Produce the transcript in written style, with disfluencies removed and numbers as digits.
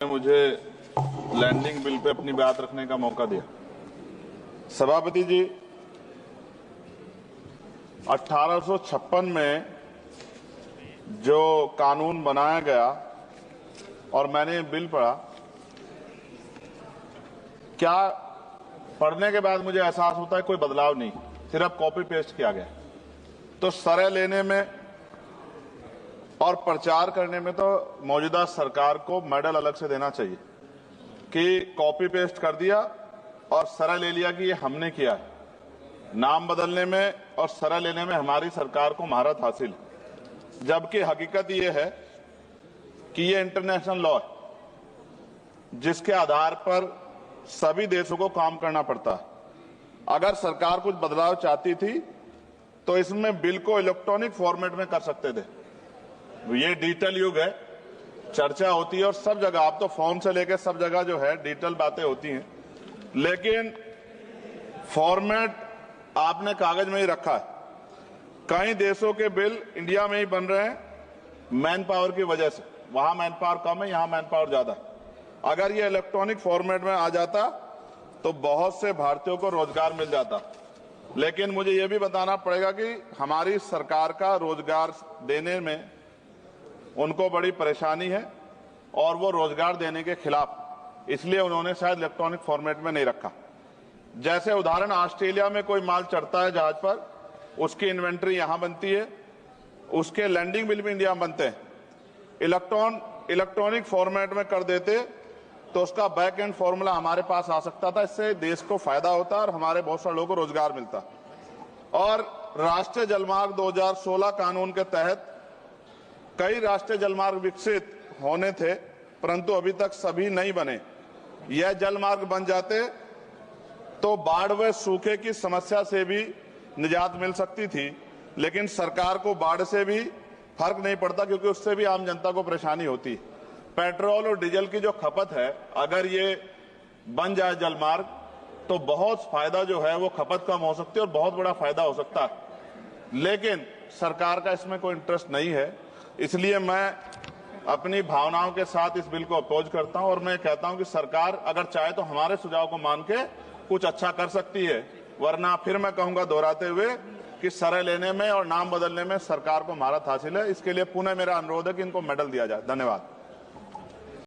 मुझे landing bill pay अपनी बात रखने का मौका दिया। सभापति जी, 1856 में जो कानून बनाया गया और मैंने बिल पढ़ा, क्या पढ़ने के बाद मुझे एहसास होता है कोई बदलाव नहीं, सिर्फ कॉपी पेस्ट किया गया। तो सरह लेने में और प्रचार करने में तो मौजूदा सरकार को मेडल अलग से देना चाहिए कि कॉपी पेस्ट कर दिया और सरह ले लिया कि ये हमने किया है। नाम बदलने में और सरह लेने में हमारी सरकार को महारत हासिल है, जबकि हकीकत ये है कि ये इंटरनेशनल लॉ है जिसके आधार पर सभी देशों को काम करना पड़ता है। अगर सरकार कुछ बदलाव चाहती थी तो इसमें बिल को इलेक्ट्रॉनिक फॉर्मेट में कर सकते थे। ये डिजिटल युग है, चर्चा होती है और सब जगह, आप तो फोन से लेकर सब जगह जो है डिजिटल बातें होती हैं, लेकिन फॉर्मेट आपने कागज में ही रखा है। कई देशों के बिल इंडिया में ही बन रहे हैं मैन पावर की वजह से। वहां मैन पावर कम है, यहां मैन पावर ज्यादा है। अगर ये इलेक्ट्रॉनिक फॉर्मेट में आ जाता तो बहुत से भारतीयों को रोजगार मिल जाता। लेकिन मुझे ये भी बताना पड़ेगा कि हमारी सरकार का रोजगार देने में उनको बड़ी परेशानी है और वो रोजगार देने के खिलाफ, इसलिए उन्होंने शायद इलेक्ट्रॉनिक फॉर्मेट में नहीं रखा। जैसे उदाहरण, ऑस्ट्रेलिया में कोई माल चढ़ता है जहाज पर, उसकी इन्वेंट्री यहां बनती है, उसके लैंडिंग बिल भी इंडिया में बनते हैं। इलेक्ट्रॉनिक फॉर्मेट में कर देते तो उसका बैक एंड फॉर्मूला हमारे पास आ सकता था। इससे देश को फायदा होता और हमारे बहुत सारे लोगों को रोजगार मिलता। और राष्ट्रीय जलमार्ग 2016 कानून के तहत कई राष्ट्रीय जलमार्ग विकसित होने थे, परंतु अभी तक सभी नहीं बने। यह जलमार्ग बन जाते तो बाढ़ व सूखे की समस्या से भी निजात मिल सकती थी, लेकिन सरकार को बाढ़ से भी फर्क नहीं पड़ता क्योंकि उससे भी आम जनता को परेशानी होती। पेट्रोल और डीजल की जो खपत है, अगर ये बन जाए जलमार्ग तो बहुत फायदा जो है वो खपत कम हो सकती है और बहुत बड़ा फायदा हो सकता है। लेकिन सरकार का इसमें कोई इंटरेस्ट नहीं है, इसलिए मैं अपनी भावनाओं के साथ इस बिल को अपोज करता हूं और मैं कहता हूं कि सरकार अगर चाहे तो हमारे सुझाव को मान के कुछ अच्छा कर सकती है, वरना फिर मैं कहूंगा दोहराते हुए कि सरह लेने में और नाम बदलने में सरकार को महारत हासिल है। इसके लिए पुनः मेरा अनुरोध है कि इनको मेडल दिया जाए। धन्यवाद।